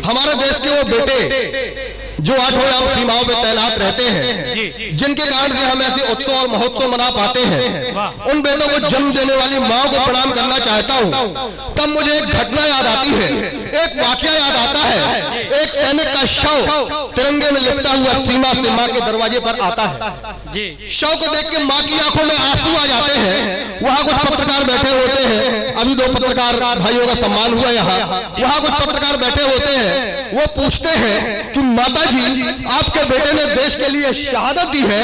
हमारे देश के वो बेटे जो आठों याम सीमाओं पे तैनात रहते हैं, जिनके कारण से हम ऐसे उत्सव और महोत्सव मना पाते हैं, उन बेटों को जन्म देने वाली माँ को प्रणाम करना चाहता हूँ। तब मुझे एक घटना याद आती है, एक वाकया याद आता है। एक सैनिक का शव तिरंगे में लिपटा हुआ सीमा से माँ के दरवाजे पर आता है। शव को देख के माँ की आंखों में आंसू आ जाते हैं। वहाँ कुछ पत्रकार बैठे होते हैं, अभी 2 पत्रकार भाइयों का सम्मान हुआ यहाँ। वहाँ कुछ पत्रकार बैठे होते हैं, वो पूछते हैं कि माता जी, आपके बेटे ने देश के लिए शहादत दी है,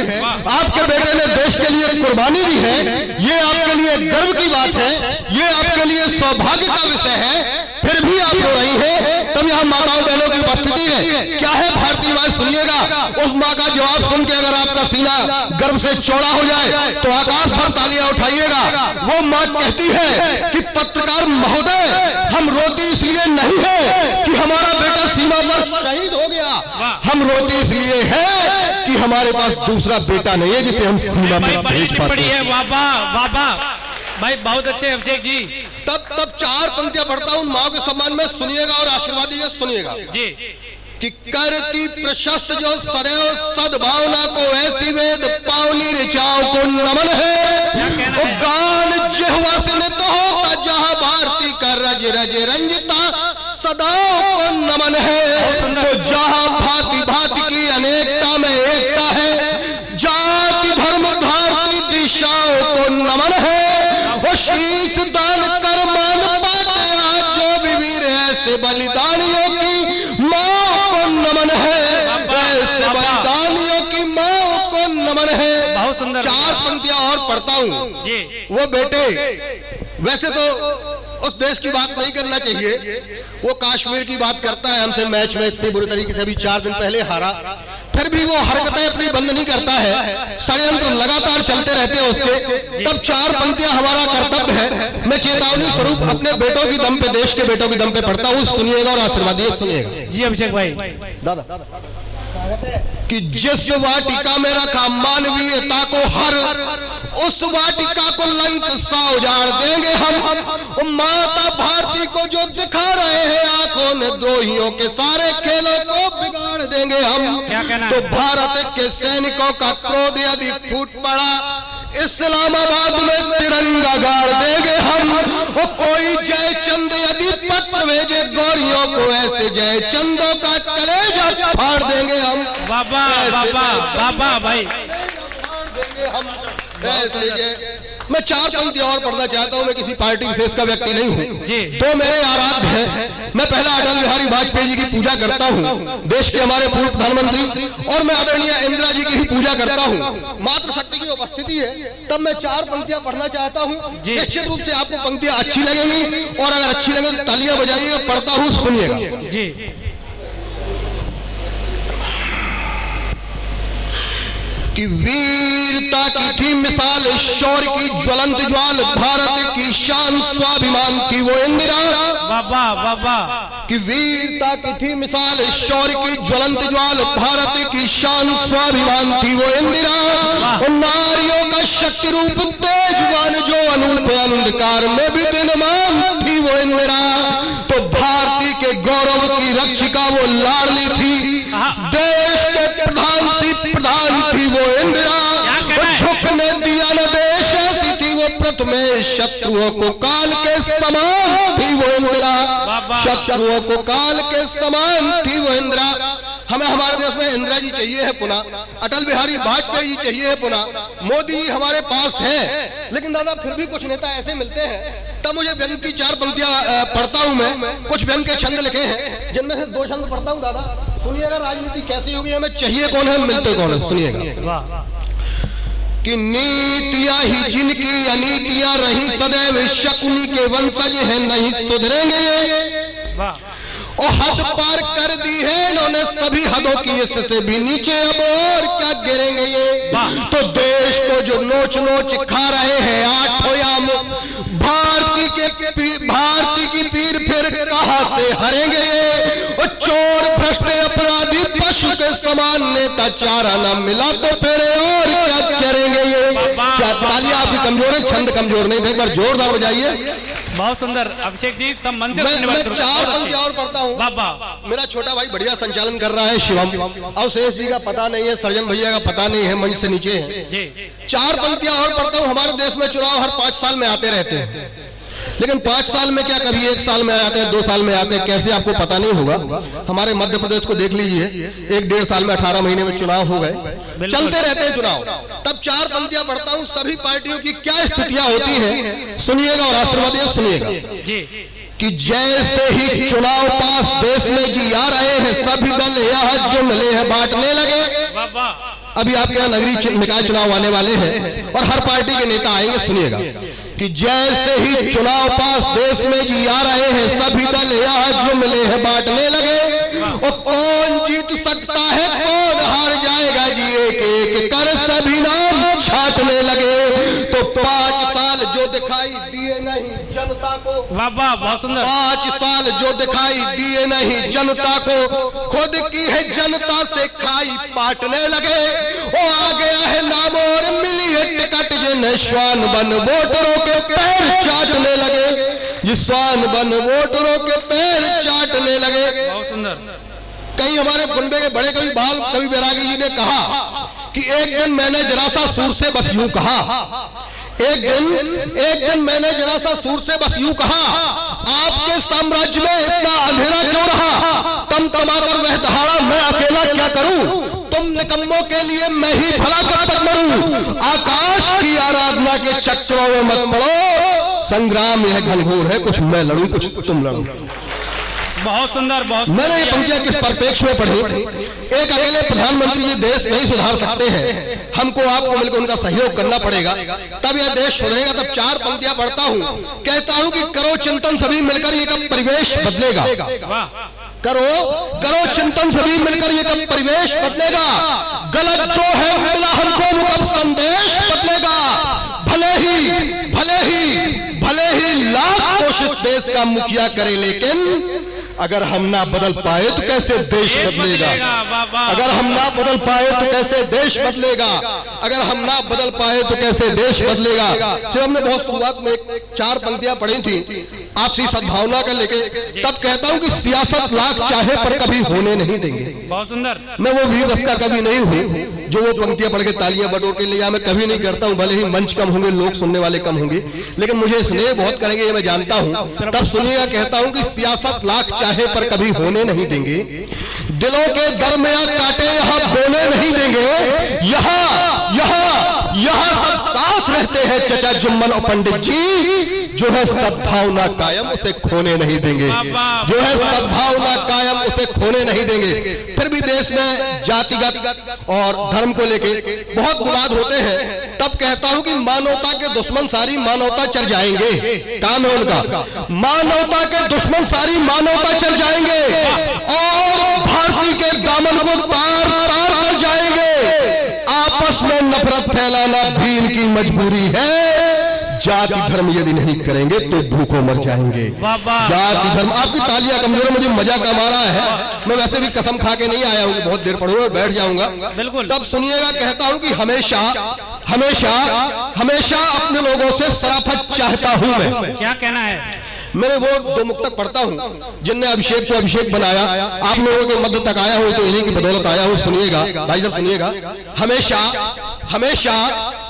आपके बेटे ने देश के लिए कुर्बानी दी है, ये आपके लिए गर्व की बात है, ये आपके लिए सौभाग्य का विषय है, फिर भी आप रो रही हैं। तब यहाँ माताओं बहनों की उपस्थिति है। क्या है भारतीय माँ, सुनिएगा। उस माँ का जवाब सुन के अगर आपका सीना गर्व से चौड़ा हो जाए तो आकाश भर तालियां उठाइएगा। वो माँ कहती है कि पत्रकार महोदय, हम रोते इसलिए नहीं है कि हमारा बेटा सीमा पर शहीद हो गया, हम रोते इसलिए है कि हमारे पास दूसरा बेटा नहीं है जिसे हम सीमा पर भेज पाते हैं। वाह भाई, बहुत अच्छे अभिषेक जी। तब 4 पंक्तियां पढ़ता हूं माँ के सम्मान में, सुनिएगा और आशीर्वाद दीजिए। सुनिएगा जी। कि करती प्रशस्त जो सदैव सद्भावना को ऐसी वेद पावनी ऋचाओं को नमन है। वो गान जिह्वा से नित होता जहां भारती का रज रज रंजिता सदाओं को नमन है। तो जहां भांति भांति की अनेकता में एकता है, जाति धर्म भारती दिशाओं को नमन है। वो शीश दान कर मान पाते आज जो भी वीर ऐसे बलिदानियों की माँ को नमन है, ऐसे बलिदानियों की माँ को नमन है। बहुत सुंदर। 4 पंक्तियां और पढ़ता हूँ जी। वो बेटे, वैसे तो उस देश की बात नहीं करना चाहिए, वो कश्मीर की बात करता है। हमसे मैच में इतनी बुरी तरीके से अभी 4 दिन पहले हारा, फिर भी वो हरकतें अपनी बंद नहीं करता है, षड्यंत्र लगातार चलते रहते हैं उसके। तब 4 पंक्तियां हमारा कर्तव्य है। मैं चेतावनी स्वरूप अपने बेटों की दम पे, देश के बेटों की दम पे पढ़ता हूँ। सुनिएगा और आशीर्वाद सुनिएगा जी अभिषेक भाई। दादा, कि जिस वाटिका में रखा मानवीयता को हर, उस वाटिका को लंक सा उजाड़ देंगे हम। माता भारती को जो दिखा रहे हैं आंखों ने द्रोहियों के सारे खेलों को बिगाड़ देंगे हम। तो भारत के सैनिकों का क्रोध यदि फूट पड़ा, इस्लामाबाद में तिरंगा गाड़ देंगे हम। वो कोई जय चंद यदि पत्र भेजे गौरियों को, ऐसे जय चंदों का कलेजा फाड़ देंगे हम। बाबा भाई, हम ऐसे जय। मैं 4 पंक्ति और पढ़ना चाहता हूं। मैं किसी पार्टी विशेष का व्यक्ति नहीं हूं। 2 मेरे आराध्य हैं। मैं पहला अटल बिहारी वाजपेयी जी की पूजा करता हूं, देश के हमारे पूर्व प्रधानमंत्री, और मैं आदरणीय इंदिरा जी की भी पूजा करता हूं। मातृशक्ति की उपस्थिति है। तब मैं 4 पंक्तियां पढ़ना चाहता हूं। निश्चित रूप से आपको पंक्तियां अच्छी लगेंगी, और अगर अच्छी लगे तो तालियां बजाइएगा। पढ़ता हूं, सुनिएगा जी। कि वीरता की थी मिसाल, शौर्य की ज्वलंत ज्वाल, भारत की शान स्वाभिमान थी वो इंदिरा। कि वीरता की थी मिसाल, शौर्य की ज्वलंत ज्वाल, भारत की शान स्वाभिमान थी वो इंदिरा। नारियों का शक्ति रूप तेजवान, जो अनूप अंधकार में भी दिनमान थी वो इंदिरा। तो भारती के गौरव की रक्षिका वो लाडली थी, देश के प्रधान थी वो इंदिरा। वो झुकने दिया न देश, ऐसी थी वो प्रथमे शत्रुओं को काल के समान थी वो इंदिरा। शत्रुओं को काल के समान थी वो इंदिरा। हमें हमारे देश में इंदिरा जी चाहिए है पुनः, अटल बिहारी वाजपेयी जी चाहिए है पुनः, मोदी जी हमारे पास है। लेकिन दादा फिर भी कुछ नेता ऐसे मिलते हैं। तब मुझे व्यंग की 4 पंक्तियां पढ़ता हूं। मैं कुछ व्यंग के छंद लिखे हैं, जिनमें से 2 छंद पढ़ता हूं। दादा सुनिएगा, राजनीति कैसी होगी, हमें चाहिए कौन है, मिलते कौन है। सुनिएगा कि नीतियां ही जिनकी अनीतियां रही सदैव, शकुनी के वंशज है नहीं सुधरेंगे ये। और हद पार कर दी है इन्होंने सभी हदों की, इससे भी नीचे अब और क्या गिरेंगे ये। तो देश को जो नोच नोच खा रहे हैं 8 याम, भारती की पीर फिर कहां से हरेंगे ये। और चोर भ्रष्ट अपराधी पशु के समान, नेता चारा न मिला तो फिर और क्या चरेंगे ये। क्या तालियां आपकी कमजोर है, छंद कमजोर नहीं थे, एक बार जोरदार बजाइए। बहुत सुंदर अभिषेक जी, सब मन से सुनने मैं वाले 4 पंक्तियां और पढ़ता हूँ। वाह। मेरा छोटा भाई बढ़िया संचालन कर रहा है शिवम, और शेष जी का पता नहीं है, सर्जन भैया का पता नहीं है, मंच से नीचे है जी। 4 पंक्तियां और पढ़ता हूँ। हमारे देश में चुनाव हर 5 साल में आते रहते हैं, लेकिन 5 साल में क्या, कभी 1 साल में आते हैं, 2 साल में आते हैं, कैसे आपको पता नहीं होगा। हमारे मध्य प्रदेश को देख लीजिए, 1-1.5 साल में 18 महीने में चुनाव हो गए, चलते रहते हैं चुनाव। तब 4 पंक्तियां पढ़ता हूं, सभी पार्टियों की क्या स्थितियां होती हैं, सुनिएगा और आशीर्वाद सुनिएगा जी। कि जैसे ही चुनाव पास देश में जी आ रहे हैं, सभी दल यहाँ जुमले हैं बांटने लगे। अभी आपके यहाँ नगरीय निकाय चुनाव आने वाले हैं और हर पार्टी के नेता आएंगे, सुनिएगा कि जैसे ही चुनाव पास देश में जी आ रहे हैं, सभी दल यहाँ जुमले हैं बांटने लगे। और कौन जीत सकता है, कौन हार जाएगा जी, एक एक कर सभी नाम छाटने लगे। तो 5 साल जो दिखाई दिए नहीं जनता को, वाह वाह, बहुत सुंदर। 5 साल जो दिखाई दिए नहीं जनता को, खुद की है जनता से खाई पाटने लगे। वो आ गया है नाम और मिली है टिकट, जिन्हें श्वान बन वोटरों के पैर चाटने लगे, जिस श्वान बन वोटरों के पैर चाटने लगे। बहुत सुंदर। कई हमारे कुंबे के बड़े कवि बाल कवि बैरागी जी ने कहा कि एक दिन मैंने जरा सा सुर से बस यूं कहा, एक दिन मैंने जरा सा सुर से बस यूं कहा, आपके साम्राज्य में इतना अंधेरा क्यों रहा, तम तमाकर वह दहाड़ा मैं अकेला क्या करूं, तुम निकम्मों के लिए मैं ही भला कब तक मरूं, आकाश की आराधना के चक्रों में मत पड़ो, संग्राम यह घनघोर है, कुछ मैं लड़ूं कुछ तुम लड़ो। बहुत सुंदर। बहुत मैंने ये पंक्तियां किस परिप्रेक्ष्य में पढ़ी, एक अकेले प्रधानमंत्री जी देश नहीं सुधार सकते हैं, हमको आपको मिलकर उनका सहयोग करना पड़ेगा, तब यह देश सुधरेगा। तब 4 पंक्तियां पढ़ता हूं, कहता हूं कि करो चिंतन सभी मिलकर ये कब परिवेश बदलेगा, करो चिंतन सभी मिलकर ये कब परिवेश बदलेगा, गलत जो है मिला हमको वो कब संदेश बदलेगा, भले ही लाख कोशिश देश का मुखिया करे, लेकिन अगर हम ना बदल पाए तो कैसे देश बदलेगा, अगर हम ना बदल पाए तो कैसे देश बदलेगा, अगर हम ना बदल पाए तो कैसे देश बदलेगा। सिर्फ हमने बहुत शुरुआत में 4 पंक्तियां पढ़ी थी आपसी सद्भावना का लेके, तब कहता हूं कि सियासत लाख चाहे पर कभी होने नहीं देंगे। बहुत सुंदर। मैं वो वीर रस का कभी नहीं हूं जो वो पंक्तियां पढ़ के तालियां बटोर के ले, मैं कभी नहीं करता हूं, भले ही मंच कम होंगे, लोग सुनने वाले कम होंगे, लेकिन मुझे स्नेह बहुत करेंगे ये मैं जानता हूं। तब सुनिएगा, कहता हूं कि सियासत लाख चाहे पर कभी होने नहीं देंगे, दिलों के दरमियां कांटे यहां बोने नहीं देंगे, यहां सब साथ रहते हैं चचा जुम्मन और पंडित जी, जो है सद्भावना कायम उसे खोने नहीं देंगे, जो है सद्भावना कायम उसे खोने नहीं देंगे। फिर भी देश में जातिगत और धर्म को लेके बहुत विवाद होते हैं, तब कहता हूं कि मानवता के दुश्मन सारी मानवता चल जाएंगे, काम है उनका, मानवता के दुश्मन सारी मानवता चल जाएंगे और भारती के दामन को तार तार कर जाएंगे। आपस में नफरत फैलाना भी इनकी मजबूरी है, जाति धर्म यदि नहीं करेंगे तो भूखों मर जाएंगे। जाति धर्म, आपकी तालियां कमजोर है, मुझे मजा कम आ रहा है, मैं वैसे भी कसम खा के नहीं आया हूँ, बहुत देर पढ़ूंगा बैठ जाऊंगा। तब सुनिएगा, कहता हूं कि हमेशा अपने लोगों से शराफत चाहता हूं मैं। क्या कहना है? मैंने वो 2 मुक्तक पढ़ता हूं जिनने अभिषेक को अभिषेक बनाया, आप लोगों के मध्य तक आया हूं तो इन्हीं की बदौलत आया हूं। सुनिएगा भाई साहब, सुनिएगा,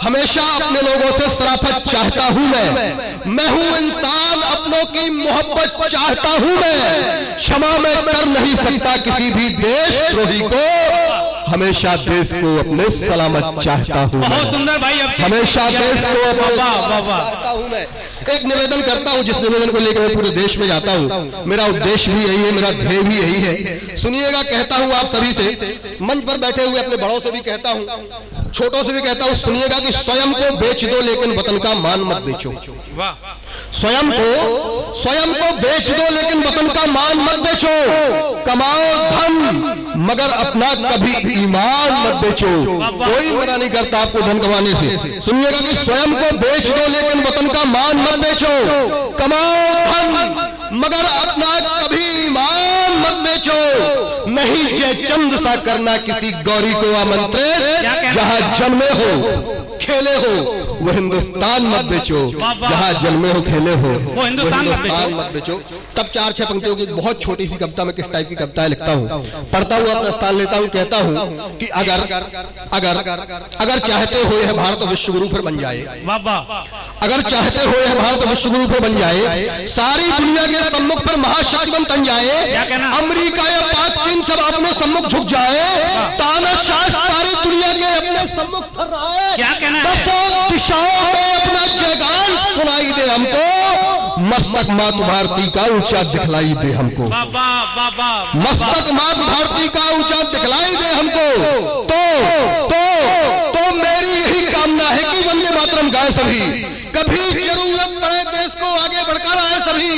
हमेशा अपने लोगों से शराफत चाहता हूं मैं हूं इंसान, अपनों की मोहब्बत चाहता हूं मैं, क्षमा मैं कर नहीं सकता किसी भी देशद्रोही को, हमेशा देश को अपने सलामत चाहता हूं। बहुत सुंदर भाई, हमेशा देश को अपने चाहता हूं मैं। एक निवेदन करता हूं, जिस निवेदन को लेकर मैं पूरे देश में जाता हूं, मेरा उद्देश्य भी यही है, मेरा ध्येय भी यही है। सुनिएगा, कहता हूं आप सभी से, मंच पर बैठे हुए अपने बड़ों से भी कहता हूं, छोटों से भी कहता हूं, सुनिएगा कि स्वयं को बेच दो लेकिन वतन का मान मत बेचो। स्वयं को बेच दो लेकिन वतन का मान मत बेचो, कमाओ धन मगर अपना कभी ईमान मत बेचो। कोई मना नहीं करता आपको धन कमाने से। सुनिएगा कि स्वयं को बेच दो लेकिन वतन का मान मत बेचो, कमाओ धन मगर अपना कभी ईमान मत बेचो, नहीं जय चंद सा करना किसी गौरी को आमंत्रित, जहां जन्मे हो खेले हो वो हिंदुस्तान मत बेचो, वाह, वाह। जहाँ जन्मे हो खेले हो वो हिंदुस्तान मत बेचो। तब 4-6 पंक्तियों की बहुत छोटी सी कविता, मैं किस टाइप की कविताएं लिखता हूँ, पढ़ता हूँ, अपना स्थान लेता हूँ, कहता हूँ कि अगर अगर अगर चाहते हो यह भारत विश्व गुरु फिर बन जाए, अगर चाहते हो यह भारत विश्व गुरु फिर बन जाए, सारी दुनिया के सम्मुख पर महाशक्तिवन तन जाए, अमेरिका या पाक चीन सब अपने सम्मुख झुक जाए, तानाशाह सारी दुनिया के अपने सम्मुख पर आए, क्या कहना है? दसों दिशाओं में अपना जयगान सुनाई दे हमको, मस्तक मातु भारती का ऊंचा दिखलाई दे हमको, मस्तक मातु भारती का ऊंचा दिखलाई दे हमको। तो मेरी यही कामना है कि वंदे मातरम गाए सभी, कभी जरूरत पड़े देश को आगे बढ़कर आए सभी,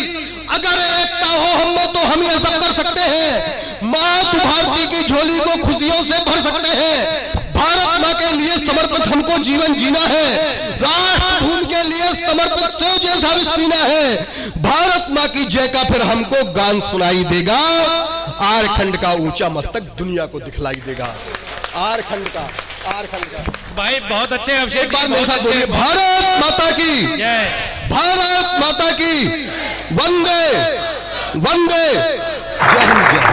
अगर एकता हो हम में तो हम ये सब कर सकते हैं, मातु भारती की झोली को खुशियों से भर सकते हैं, भारत माँ के लिए समर्पित हमको जीवन जीना है, राष्ट्र भूमि के लिए समर्पित सेव जैसा विष पीना है, भारत माँ की जय का फिर हमको गान सुनाई देगा, आरखंड का ऊंचा मस्तक दुनिया को दिखलाई देगा, आरखंड का भाई बहुत अच्छे अभिषेक एक बार मेरे साथ बोलिए, भारत माता की जय, भारत माता की वंदे वंदे जय हिंद जय।